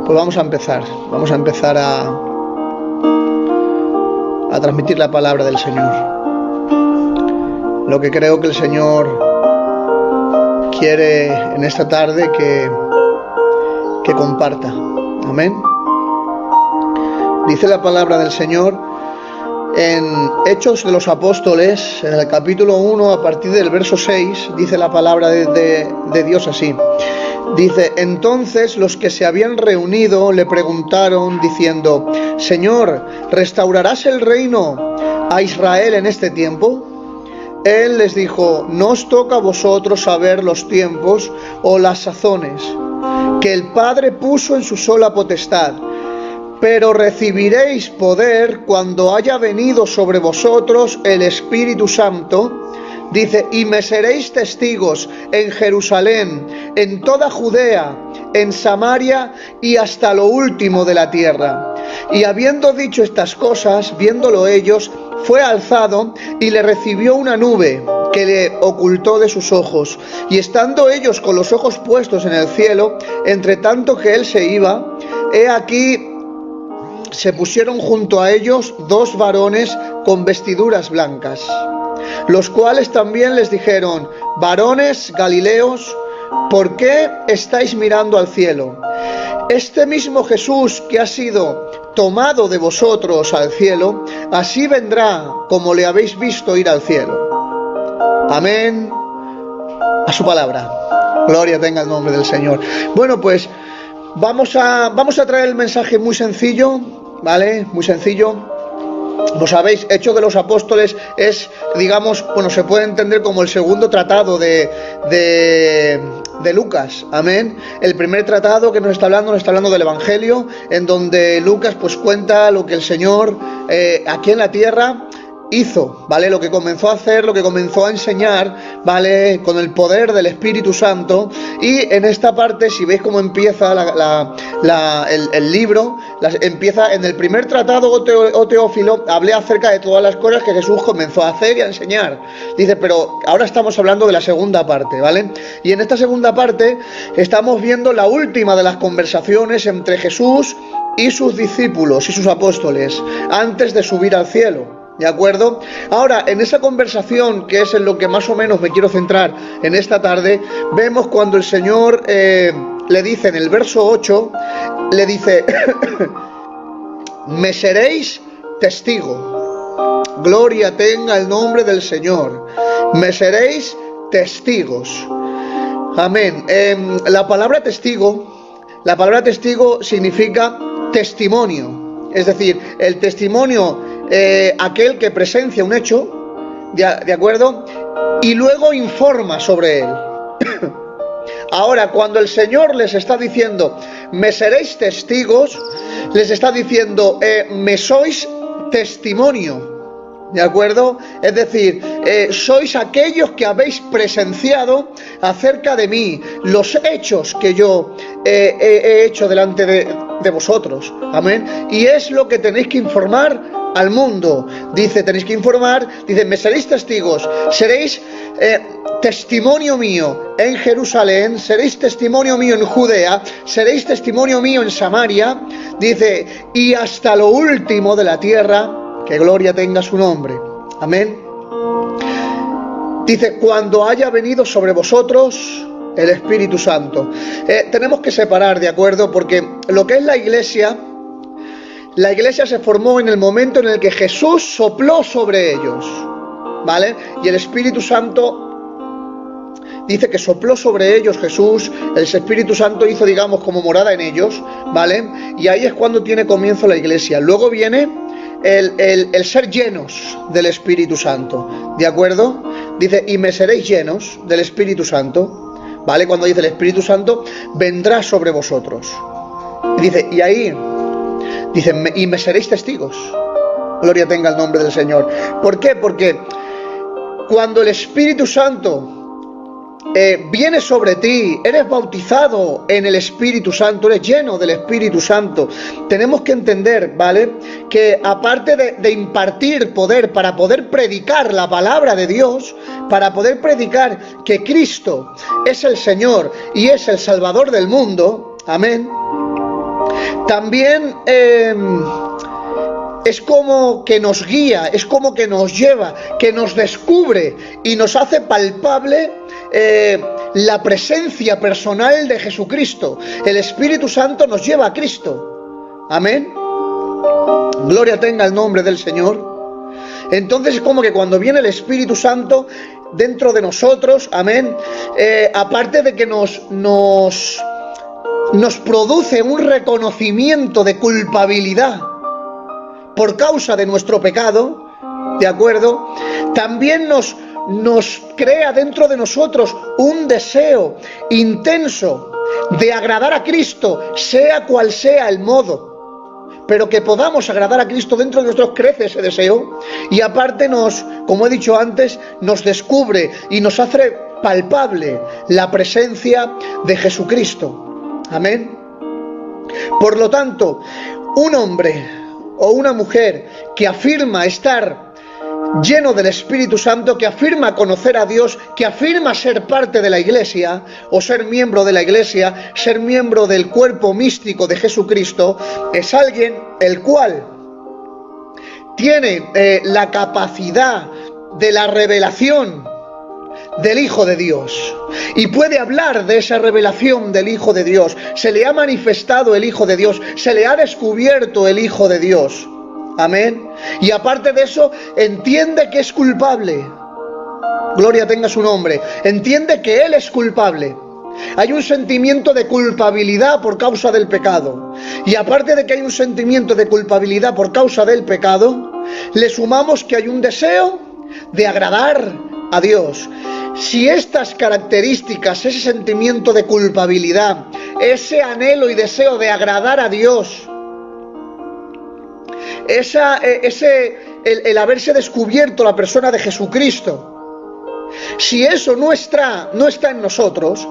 Pues vamos a empezar a transmitir la palabra del Señor. Lo que creo que el Señor quiere en esta tarde que comparta. Amén. Dice la palabra del Señor en Hechos de los Apóstoles, en el capítulo 1, a partir del verso 6, dice la palabra de Dios así. Dice: entonces los que se habían reunido le preguntaron diciendo: Señor, ¿restaurarás el reino a Israel en este tiempo? Él les dijo: no os toca a vosotros saber los tiempos o las sazones que el Padre puso en su sola potestad, pero recibiréis poder cuando haya venido sobre vosotros el Espíritu Santo. Dice: y me seréis testigos en Jerusalén, en toda Judea, en Samaria y hasta lo último de la tierra. Y habiendo dicho estas cosas, viéndolo ellos, fue alzado y le recibió una nube que le ocultó de sus ojos. Y estando ellos con los ojos puestos en el cielo, entre tanto que él se iba, he aquí se pusieron junto a ellos dos varones con vestiduras blancas, los cuales también les dijeron: varones Galileos, ¿por qué estáis mirando al cielo? Este mismo Jesús que ha sido tomado de vosotros al cielo, así vendrá como le habéis visto ir al cielo. Amén. A su palabra. Gloria tenga el nombre del Señor. Bueno, pues vamos a traer el mensaje muy sencillo, ¿vale? Muy sencillo. Como sabéis, Hechos de los Apóstoles es, digamos, bueno, se puede entender como el segundo tratado de Lucas, amén. El primer tratado que nos está hablando del Evangelio, en donde Lucas pues cuenta lo que el Señor aquí en la tierra hizo, ¿vale? Lo que comenzó a hacer, lo que comenzó a enseñar, ¿vale? Con el poder del Espíritu Santo. Y en esta parte, si veis cómo empieza el libro, empieza en el primer tratado, oh Teófilo, hablé acerca de todas las cosas que Jesús comenzó a hacer y a enseñar. Dice, pero ahora estamos hablando de la segunda parte, ¿vale? Y en esta segunda parte estamos viendo la última de las conversaciones entre Jesús y sus discípulos y sus apóstoles antes de subir al cielo. ¿De acuerdo? Ahora, en esa conversación, que es en lo que más o menos me quiero centrar en esta tarde, vemos cuando el Señor le dice en el verso 8, le dice: me seréis testigo. Gloria tenga el nombre del Señor. Me seréis testigos. Amén. La palabra testigo significa testimonio. Es decir, el testimonio, aquel que presencia un hecho, ¿de acuerdo? Y luego informa sobre él. Ahora, cuando el Señor les está diciendo: me seréis testigos, les está diciendo: me sois testimonio, ¿de acuerdo? Es decir, sois aquellos que habéis presenciado acerca de mí los hechos que yo he hecho delante de vosotros. Amén. Y es lo que tenéis que informar al mundo. Dice, tenéis que informar, dice: me seréis testigos, seréis testimonio mío en Jerusalén, seréis testimonio mío en Judea, seréis testimonio mío en Samaria, dice, y hasta lo último de la tierra, que gloria tenga su nombre. Amén. Dice: cuando haya venido sobre vosotros el Espíritu Santo. Tenemos que separar, ¿de acuerdo? Porque lo que es la iglesia se formó en el momento en el que Jesús sopló sobre ellos, ¿vale? Y el Espíritu Santo dice que sopló sobre ellos Jesús, el Espíritu Santo hizo, digamos, como morada en ellos, ¿vale? Y ahí es cuando tiene comienzo la iglesia. Luego viene el ser llenos del Espíritu Santo, ¿de acuerdo? Dice: y me seréis llenos del Espíritu Santo, ¿vale? Cuando dice el Espíritu Santo vendrá sobre vosotros. Y dice, y ahí dice: y me seréis testigos. Gloria tenga el nombre del Señor. ¿Por qué? Porque cuando el Espíritu Santo viene sobre ti, eres bautizado en el Espíritu Santo, eres lleno del Espíritu Santo. Tenemos que entender, ¿vale?, que aparte de impartir poder para poder predicar la palabra de Dios, para poder predicar que Cristo es el Señor y es el Salvador del mundo, amén, también es como que nos guía, es como que nos lleva, que nos descubre y nos hace palpable la presencia personal de Jesucristo. El Espíritu Santo nos lleva a Cristo. Amén. Gloria tenga el nombre del Señor. Entonces es como que cuando viene el Espíritu Santo dentro de nosotros, amén, aparte de que nos produce un reconocimiento de culpabilidad por causa de nuestro pecado, ¿de acuerdo? También nos crea dentro de nosotros un deseo intenso de agradar a Cristo, sea cual sea el modo, pero que podamos agradar a Cristo dentro de nosotros, crece ese deseo, y aparte como he dicho antes, nos descubre y nos hace palpable la presencia de Jesucristo. Amén. Por lo tanto, un hombre o una mujer que afirma estar lleno del Espíritu Santo, que afirma conocer a Dios, que afirma ser parte de la Iglesia o ser miembro de la Iglesia, ser miembro del cuerpo místico de Jesucristo, es alguien el cual tiene la capacidad de la revelación del Hijo de Dios y puede hablar de esa revelación del Hijo de Dios. Se le ha manifestado el Hijo de Dios, se le ha descubierto el Hijo de Dios. Amén. Y aparte de eso, entiende que es culpable. Gloria tenga su nombre. Entiende que él es culpable. Hay un sentimiento de culpabilidad por causa del pecado. Y aparte de que hay un sentimiento de culpabilidad por causa del pecado, le sumamos que hay un deseo de agradar a Dios. Si estas características, ese sentimiento de culpabilidad, ese anhelo y deseo de agradar a Dios, el haberse descubierto la persona de Jesucristo, si eso no está en nosotros,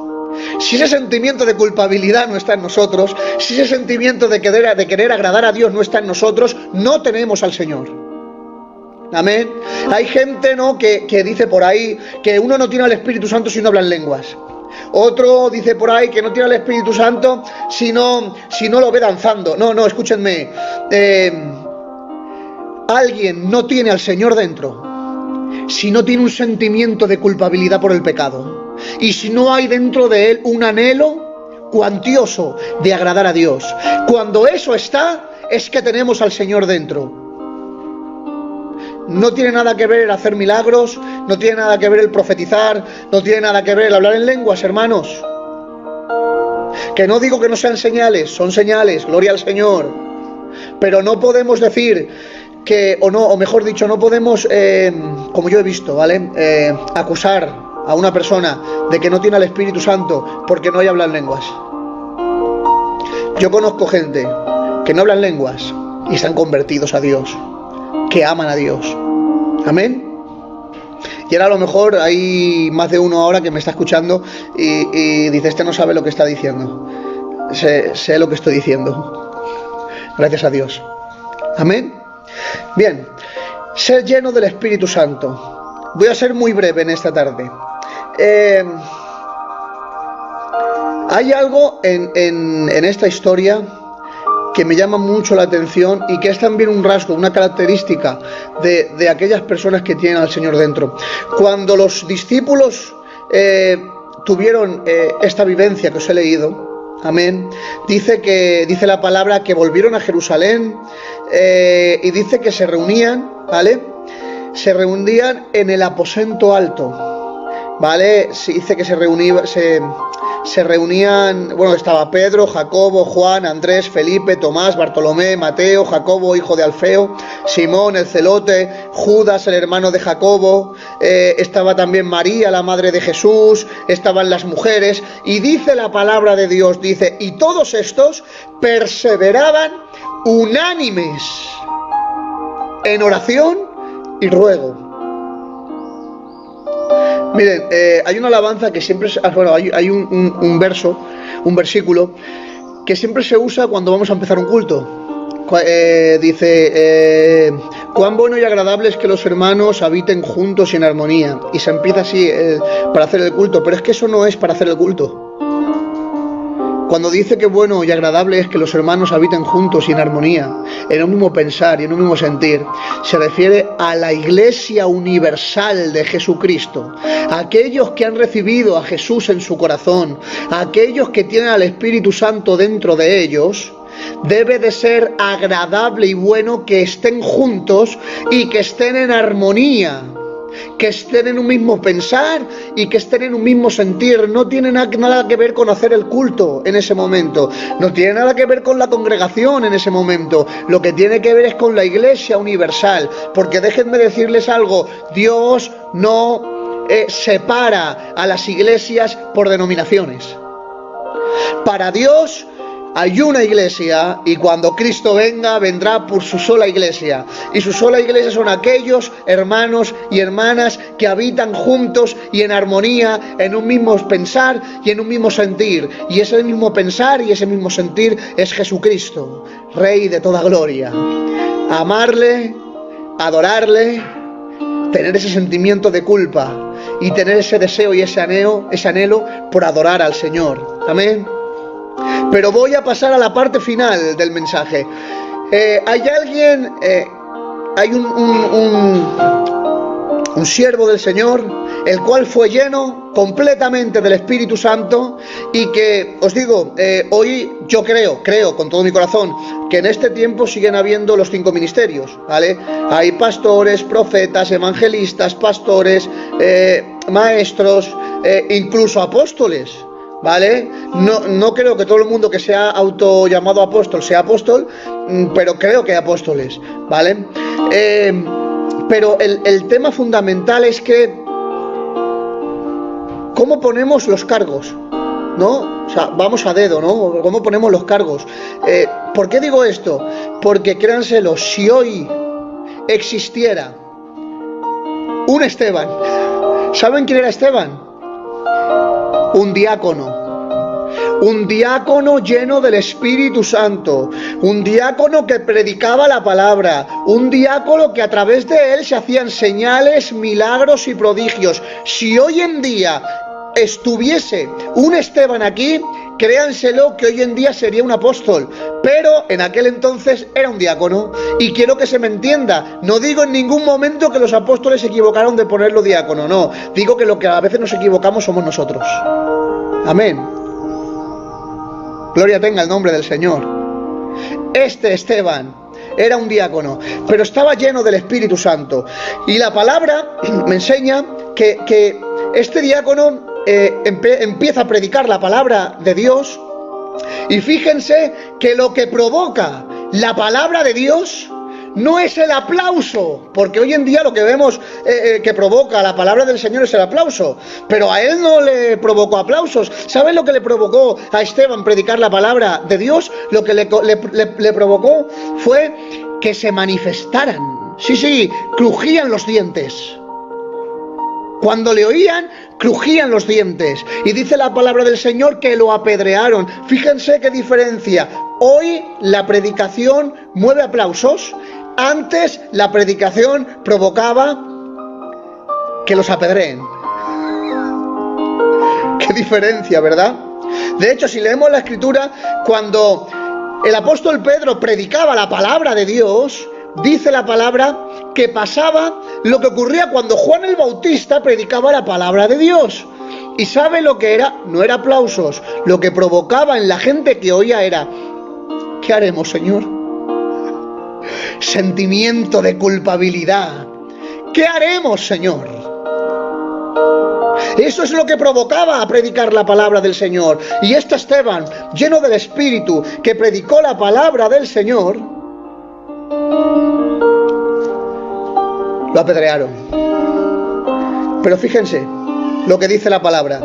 si ese sentimiento de culpabilidad no está en nosotros, si ese sentimiento de querer agradar a Dios no está en nosotros, no tenemos al Señor. Amén. Hay gente, ¿no?, que dice por ahí que uno no tiene al Espíritu Santo si no habla en lenguas. Otro dice por ahí que no tiene al Espíritu Santo si no lo ve danzando. No, escúchenme. Alguien no tiene al Señor dentro si no tiene un sentimiento de culpabilidad por el pecado y si no hay dentro de él un anhelo cuantioso de agradar a Dios. Cuando eso está, es que tenemos al Señor dentro. No tiene nada que ver el hacer milagros, no tiene nada que ver el profetizar, no tiene nada que ver el hablar en lenguas, hermanos. Que no digo que no sean señales, son señales, gloria al Señor. Pero no podemos decir o mejor dicho, no podemos, como yo he visto, ¿vale? Acusar a una persona de que no tiene al Espíritu Santo porque no hay hablar lenguas. Yo conozco gente que no hablan lenguas y están convertidos a Dios, que aman a Dios. Amén. Y ahora a lo mejor hay más de uno ahora que me está escuchando y dice, este no sabe lo que está diciendo. Sé lo que estoy diciendo. Gracias a Dios. Amén. Bien, ser lleno del Espíritu Santo. Voy a ser muy breve en esta tarde. Hay algo en esta historia que me llama mucho la atención y que es también un rasgo, una característica de aquellas personas que tienen al Señor dentro. Cuando los discípulos tuvieron esta vivencia que os he leído, amén, dice la palabra que volvieron a Jerusalén y dice que se reunían, ¿vale? Se reunían en el aposento alto, ¿vale? Se dice que se reunían, bueno, estaba Pedro, Jacobo, Juan, Andrés, Felipe, Tomás, Bartolomé, Mateo, Jacobo, hijo de Alfeo, Simón, el celote, Judas, el hermano de Jacobo, estaba también María, la madre de Jesús, estaban las mujeres, y dice la palabra de Dios, dice, y todos estos perseveraban unánimes en oración y ruego. Miren, hay una alabanza que siempre, hay un verso, un versículo que siempre se usa cuando vamos a empezar un culto. Dice, cuán bueno y agradable es que los hermanos habiten juntos y en armonía. Y se empieza así para hacer el culto, pero es que eso no es para hacer el culto. Cuando dice que bueno y agradable es que los hermanos habiten juntos y en armonía, en un mismo pensar y en un mismo sentir, se refiere a la Iglesia universal de Jesucristo, a aquellos que han recibido a Jesús en su corazón, a aquellos que tienen al Espíritu Santo dentro de ellos. Debe de ser agradable y bueno que estén juntos y que estén en armonía, que estén en un mismo pensar y que estén en un mismo sentir. No tiene nada que ver con hacer el culto en ese momento, no tiene nada que ver con la congregación en ese momento, lo que tiene que ver es con la Iglesia universal, porque déjenme decirles algo, Dios no separa a las iglesias por denominaciones. Para Dios hay una iglesia y cuando Cristo venga, vendrá por su sola iglesia. Y su sola iglesia son aquellos hermanos y hermanas que habitan juntos y en armonía, en un mismo pensar y en un mismo sentir. Y ese mismo pensar y ese mismo sentir es Jesucristo, Rey de toda gloria. Amarle, adorarle, tener ese sentimiento de culpa y tener ese deseo y ese anhelo por adorar al Señor. Amén. Pero voy a pasar a la parte final del mensaje. Hay alguien, hay un siervo del Señor, el cual fue lleno completamente del Espíritu Santo y que, os digo, hoy yo creo con todo mi corazón, que en este tiempo siguen habiendo los 5 ministerios, ¿vale? Hay pastores, profetas, evangelistas, pastores, maestros, incluso apóstoles. ¿Vale? No creo que todo el mundo que sea auto llamado apóstol sea apóstol, pero creo que hay apóstoles, ¿vale? Pero el tema fundamental es que ¿cómo ponemos los cargos? ¿No? O sea, vamos a dedo, ¿no? ¿Cómo ponemos los cargos? ¿Por qué digo esto? Porque créanselo, si hoy existiera un Esteban, ¿saben quién era Esteban? Un diácono lleno del Espíritu Santo, un diácono que predicaba la palabra, un diácono que a través de él se hacían señales, milagros y prodigios. Si hoy en día estuviese un Esteban aquí, créanselo que hoy en día sería un apóstol, pero en aquel entonces era un diácono. Y quiero que se me entienda, no digo en ningún momento que los apóstoles se equivocaron de ponerlo diácono, no, digo que lo que a veces nos equivocamos somos nosotros. Amén. Gloria tenga el nombre del Señor. Este Esteban era un diácono, pero estaba lleno del Espíritu Santo. Y la palabra me enseña que este diácono empieza a predicar la palabra de Dios. Y fíjense que lo que provoca la palabra de Dios no es el aplauso, porque hoy en día lo que vemos que provoca la palabra del Señor es el aplauso, pero a él no le provocó aplausos. ¿Saben lo que le provocó a Esteban predicar la palabra de Dios? Lo que le provocó fue que se manifestaran. Sí, crujían los dientes. Cuando le oían, crujían los dientes. Y dice la palabra del Señor que lo apedrearon. Fíjense qué diferencia. Hoy la predicación mueve aplausos. Antes la predicación provocaba que los apedreen. Qué diferencia, ¿verdad? De hecho, si leemos la Escritura, cuando el apóstol Pedro predicaba la palabra de Dios, dice la palabra que pasaba lo que ocurría cuando Juan el Bautista predicaba la palabra de Dios. ¿Y sabe lo que era? No era aplausos. Lo que provocaba en la gente que oía era: ¿qué haremos, Señor? Sentimiento de culpabilidad. ¿Qué haremos, Señor? Eso es lo que provocaba a predicar la palabra del Señor. Y este Esteban, lleno del Espíritu, que predicó la palabra del Señor, lo apedrearon. Pero fíjense lo que dice la palabra.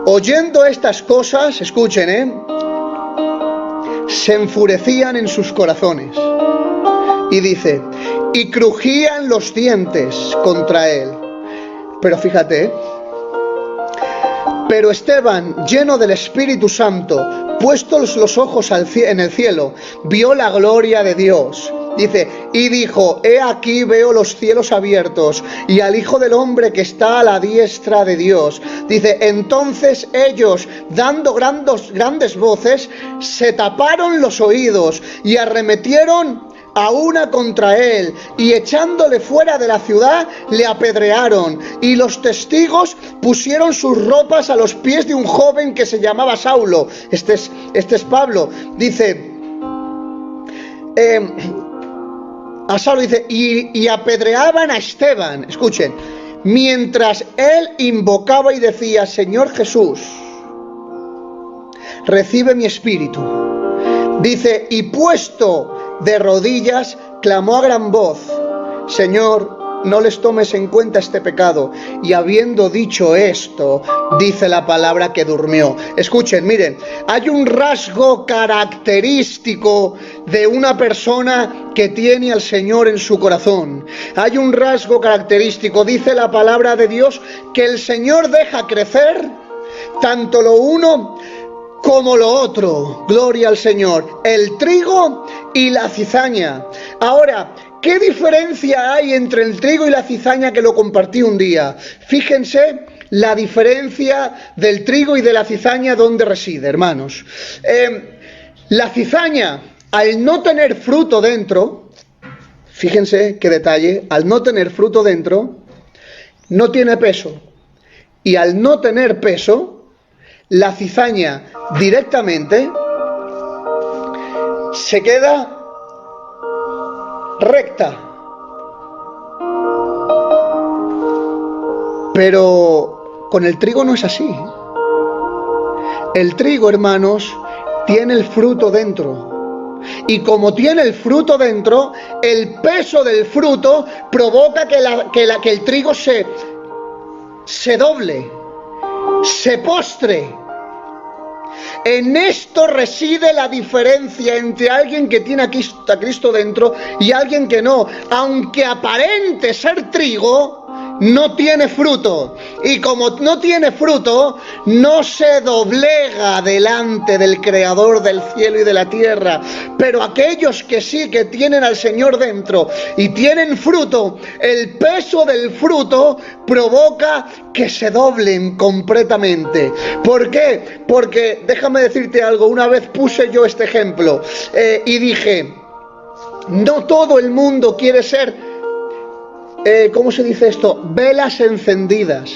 Oyendo estas cosas, escuchen, se enfurecían en sus corazones. Y dice, y crujían los dientes contra él. Pero fíjate, pero Esteban, lleno del Espíritu Santo, puestos los ojos en el cielo, vio la gloria de Dios Dice, y dijo, he aquí veo los cielos abiertos y al Hijo del Hombre que está a la diestra de Dios. Dice, entonces ellos, dando grandes voces, se taparon los oídos y arremetieron a una contra él, y echándole fuera de la ciudad, le apedrearon, y los testigos pusieron sus ropas a los pies de un joven que se llamaba Saulo. Este es Pablo. Dice, a Saulo dice, y apedreaban a Esteban, escuchen, mientras él invocaba y decía, Señor Jesús, recibe mi espíritu. Dice, y puesto de rodillas, clamó a gran voz, Señor, no les tomes en cuenta este pecado. Y habiendo dicho esto, dice la palabra que durmió. Escuchen, miren, hay un rasgo característico de una persona que tiene al Señor en su corazón. Hay un rasgo característico, dice la palabra de Dios, que el Señor deja crecer tanto lo uno como lo otro. Gloria al Señor. El trigo y la cizaña. Ahora, ¿qué diferencia hay entre el trigo y la cizaña? Que lo compartí un día. Fíjense la diferencia del trigo y de la cizaña, ¿dónde reside, hermanos? La cizaña, al no tener fruto dentro, fíjense qué detalle, al no tener fruto dentro, no tiene peso. Y al no tener peso, la cizaña directamente se queda recta. Pero con el trigo no es así. El trigo, hermanos, tiene el fruto dentro. Y como tiene el fruto dentro, el peso del fruto provoca que el trigo se doble, se postre. En esto reside la diferencia entre alguien que tiene a Cristo dentro y alguien que no. Aunque aparente ser trigo, no tiene fruto. Y como no tiene fruto, no se doblega delante del Creador del cielo y de la tierra. Pero aquellos que sí, que tienen al Señor dentro y tienen fruto, el peso del fruto provoca que se doblen completamente. ¿Por qué? Porque déjame decirte algo. Una vez puse yo este ejemplo y dije, no todo el mundo quiere ser ¿cómo se dice esto? Velas encendidas.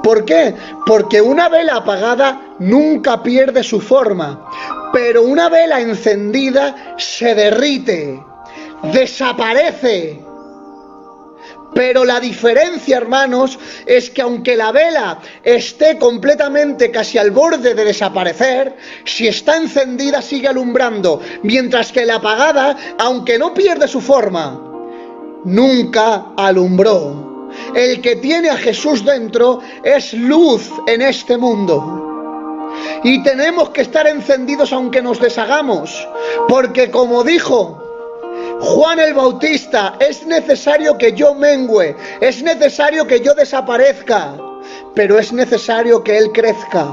¿Por qué? Porque una vela apagada nunca pierde su forma, pero una vela encendida se derrite, desaparece. Pero la diferencia, hermanos, es que aunque la vela esté completamente casi al borde de desaparecer, si está encendida sigue alumbrando, mientras que la apagada, aunque no pierde su forma, nunca alumbró. El que tiene a Jesús dentro es luz en este mundo. Y tenemos que estar encendidos aunque nos deshagamos, porque como dijo Juan el Bautista, es necesario que yo mengüe, es necesario que yo desaparezca, pero es necesario que Él crezca.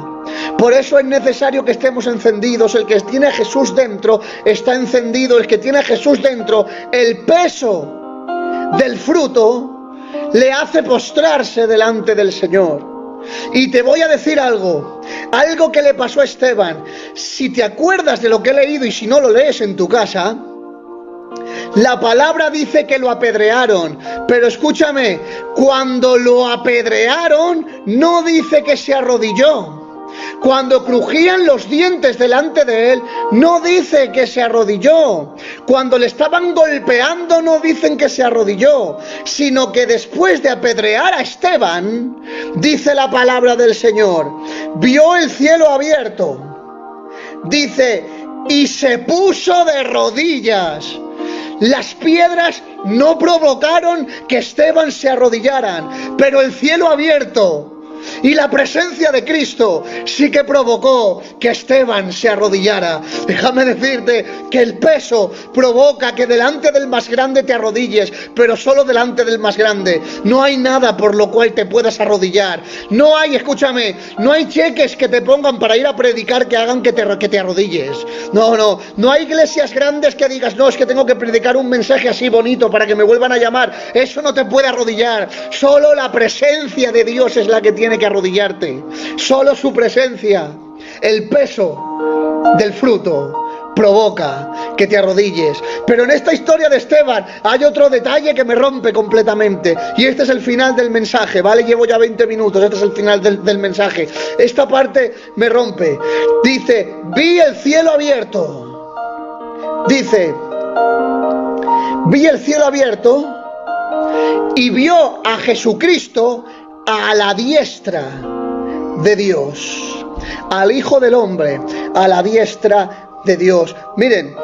Por eso es necesario que estemos encendidos. El que tiene a Jesús dentro está encendido. El que tiene a Jesús dentro, el peso del fruto le hace postrarse delante del Señor. Y te voy a decir algo que le pasó a Esteban. Si te acuerdas de lo que he leído y si no lo lees en tu casa, la palabra dice que lo apedrearon, pero escúchame, cuando lo apedrearon no dice que se arrodilló. Cuando crujían los dientes delante de él, no dice que se arrodilló. Cuando le estaban golpeando, no dicen que se arrodilló, sino que después de apedrear a Esteban, dice la palabra del Señor, vio el cielo abierto, dice, y se puso de rodillas. Las piedras no provocaron que Esteban se arrodillaran, pero el cielo abierto Y la presencia de Cristo sí que provocó que Esteban se arrodillara. Déjame decirte que el peso provoca que delante del más grande te arrodilles, pero solo delante del más grande. No hay nada por lo cual te puedas arrodillar. No hay, escúchame, no hay cheques que te pongan para ir a predicar que hagan que te arrodilles. No hay iglesias grandes que digas, no, es que tengo que predicar un mensaje así bonito para que me vuelvan a llamar. Eso no te puede arrodillar. Solo la presencia de Dios es la que tiene que arrodillarte. Solo su presencia. El peso del fruto provoca que te arrodilles. Pero en esta historia de Esteban hay otro detalle que me rompe completamente. Y este es el final del mensaje, ¿vale? Llevo ya 20 minutos, este es el final del mensaje. Esta parte me rompe. Dice, vi el cielo abierto. Dice, vi el cielo abierto y vio a Jesucristo a la diestra de Dios, al Hijo del Hombre a la diestra de Dios. Miren,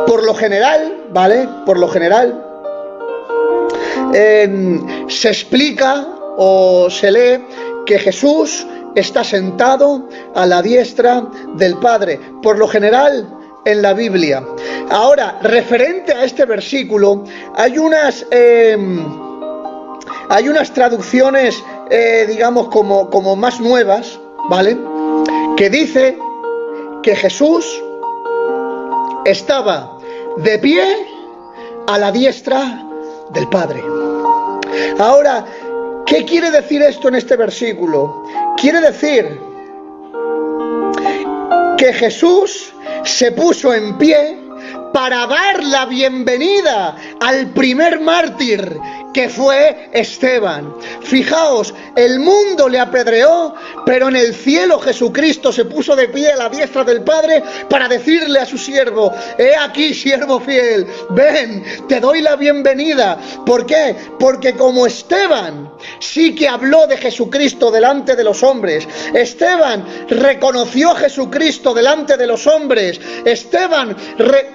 por lo general, ¿vale? Por lo general se explica o se lee que Jesús está sentado a la diestra del Padre. Por lo general en la Biblia. Ahora, referente a este versículo, hay unas traducciones, digamos, como más nuevas, ¿vale? Que dice que Jesús estaba de pie a la diestra del Padre. Ahora, ¿qué quiere decir esto en este versículo? Quiere decir que Jesús se puso en pie para dar la bienvenida al primer mártir, que fue Esteban. Fijaos, el mundo le apedreó, pero en el cielo Jesucristo se puso de pie a la diestra del Padre para decirle a su siervo, he aquí, siervo fiel, ven, te doy la bienvenida. ¿Por qué? Porque como Esteban sí que habló de Jesucristo delante de los hombres, Esteban reconoció a Jesucristo delante de los hombres, Esteban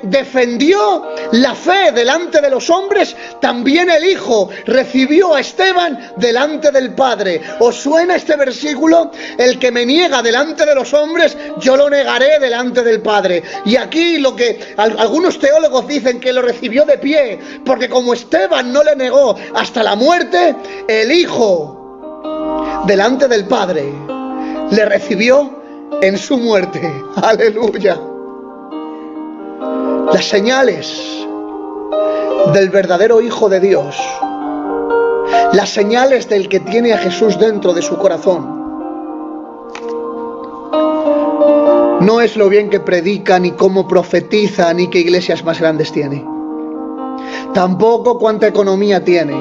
defendió la fe delante de los hombres, también el Hijo recibió a Esteban delante del Padre. ¿Os suena este versículo? El que me niega delante de los hombres, yo lo negaré delante del Padre. Y aquí lo que algunos teólogos dicen que lo recibió de pie, porque como Esteban no le negó hasta la muerte, el Hijo delante del Padre le recibió en su muerte. Aleluya. Las señales del verdadero Hijo de Dios, las señales del que tiene a Jesús dentro de su corazón, no es lo bien que predica, ni cómo profetiza, ni qué iglesias más grandes tiene, tampoco cuánta economía tiene,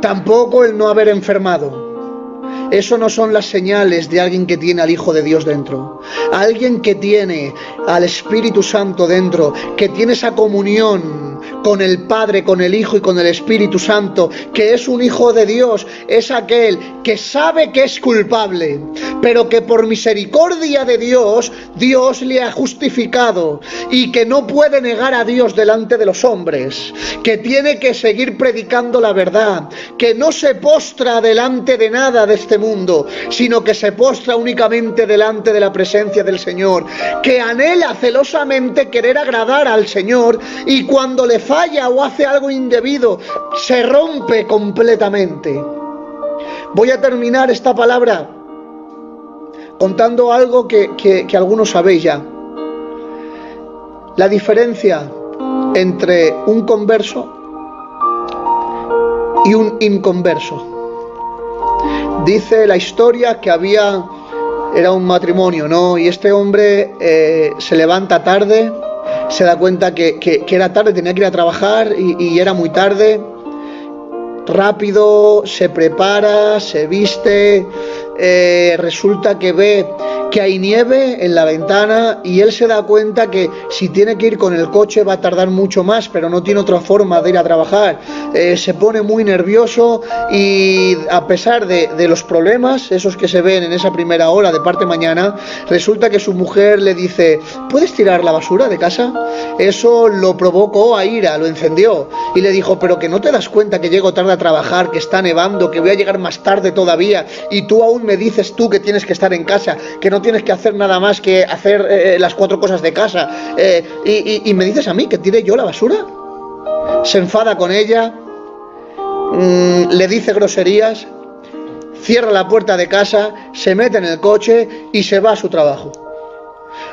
tampoco el no haber enfermado. Eso no son las señales de alguien que tiene al Hijo de Dios dentro. Alguien que tiene al Espíritu Santo dentro, que tiene esa comunión con el Padre, con el Hijo y con el Espíritu Santo, que es un Hijo de Dios, es aquel que sabe que es culpable, pero que por misericordia de Dios, Dios le ha justificado y que no puede negar a Dios delante de los hombres, que tiene que seguir predicando la verdad, que no se postra delante de nada de este mundo, sino que se postra únicamente delante de la presencia del Señor, que anhela celosamente querer agradar al Señor, y cuando le falla o hace algo indebido, se rompe completamente. Voy a terminar esta palabra contando algo que algunos sabéis ya. La diferencia entre un converso y un inconverso. Dice la historia que era un matrimonio, ¿no? Y este hombre se levanta tarde, se da cuenta que era tarde, tenía que ir a trabajar y era muy tarde. Rápido se prepara, se viste, resulta que ve que hay nieve en la ventana y él se da cuenta que si tiene que ir con el coche va a tardar mucho más, pero no tiene otra forma de ir a trabajar. Se pone muy nervioso y a pesar de los problemas, esos que se ven en esa primera hora de parte mañana, resulta que su mujer le dice: ¿puedes tirar la basura de casa? Eso lo provocó a ira, lo encendió y le dijo: pero que no te das cuenta que llego tarde a trabajar, que está nevando, que voy a llegar más tarde todavía y tú aún me dices tú que tienes que estar en casa, que no tienes que hacer nada más que hacer las 4 cosas de casa, y me dices a mí que tire yo la basura. Se enfada con ella, le dice groserías, cierra la puerta de casa, se mete en el coche y se va a su trabajo.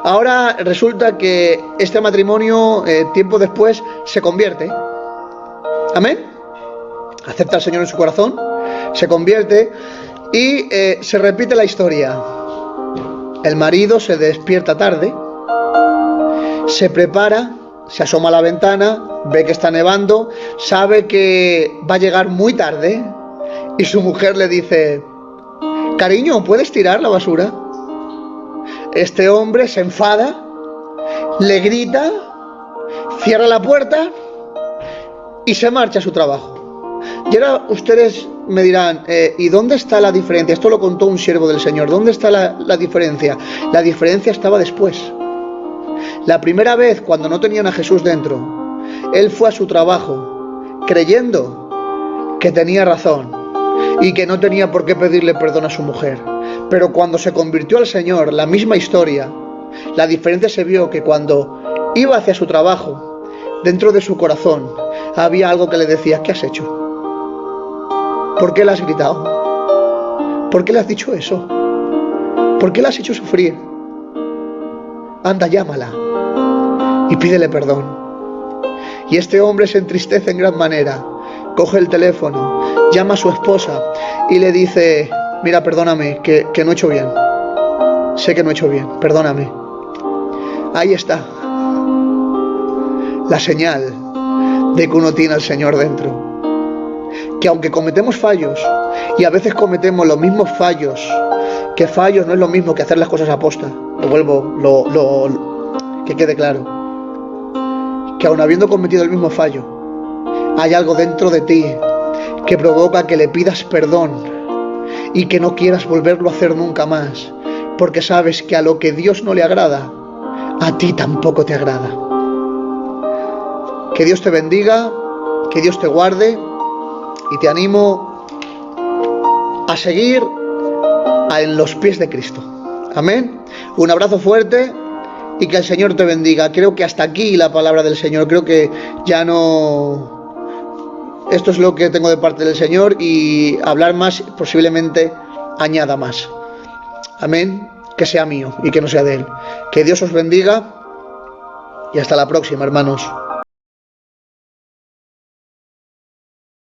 Ahora resulta que este matrimonio, tiempo después, se convierte. Amén. Acepta al Señor en su corazón, se convierte y se repite la historia. El marido se despierta tarde, se prepara, se asoma a la ventana, ve que está nevando, sabe que va a llegar muy tarde y su mujer le dice: cariño, ¿puedes tirar la basura? Este hombre se enfada, le grita, cierra la puerta y se marcha a su trabajo. Y ahora ustedes me dirán: ¿y dónde está la diferencia? Esto lo contó un siervo del Señor. ¿Dónde está la diferencia? La diferencia estaba después. La primera vez, cuando no tenían a Jesús dentro, él fue a su trabajo creyendo que tenía razón y que no tenía por qué pedirle perdón a su mujer. Pero cuando se convirtió al Señor, la misma historia, la diferencia se vio que cuando iba hacia su trabajo, dentro de su corazón había algo que le decía: ¿qué has hecho? ¿Por qué le has gritado? ¿Por qué le has dicho eso? ¿Por qué le has hecho sufrir? Anda, llámala y pídele perdón. Y este hombre se entristece en gran manera, coge el teléfono, llama a su esposa y le dice: mira, perdóname, que no he hecho bien. Sé que no he hecho bien, perdóname. Ahí está la señal de que uno tiene al Señor dentro. Que aunque cometemos fallos, y a veces cometemos los mismos fallos, que fallos no es lo mismo que hacer las cosas a posta, que quede claro, que aun habiendo cometido el mismo fallo, hay algo dentro de ti que provoca que le pidas perdón y que no quieras volverlo a hacer nunca más, porque sabes que a lo que Dios no le agrada, a ti tampoco te agrada. Que Dios te bendiga, que Dios te guarde, y te animo a seguir en los pies de Cristo. Amén. Un abrazo fuerte y que el Señor te bendiga. Creo que hasta aquí la palabra del Señor. Creo que ya no... Esto es lo que tengo de parte del Señor, y hablar más posiblemente añada más. Amén. Que sea mío y que no sea de Él. Que Dios os bendiga y hasta la próxima, hermanos.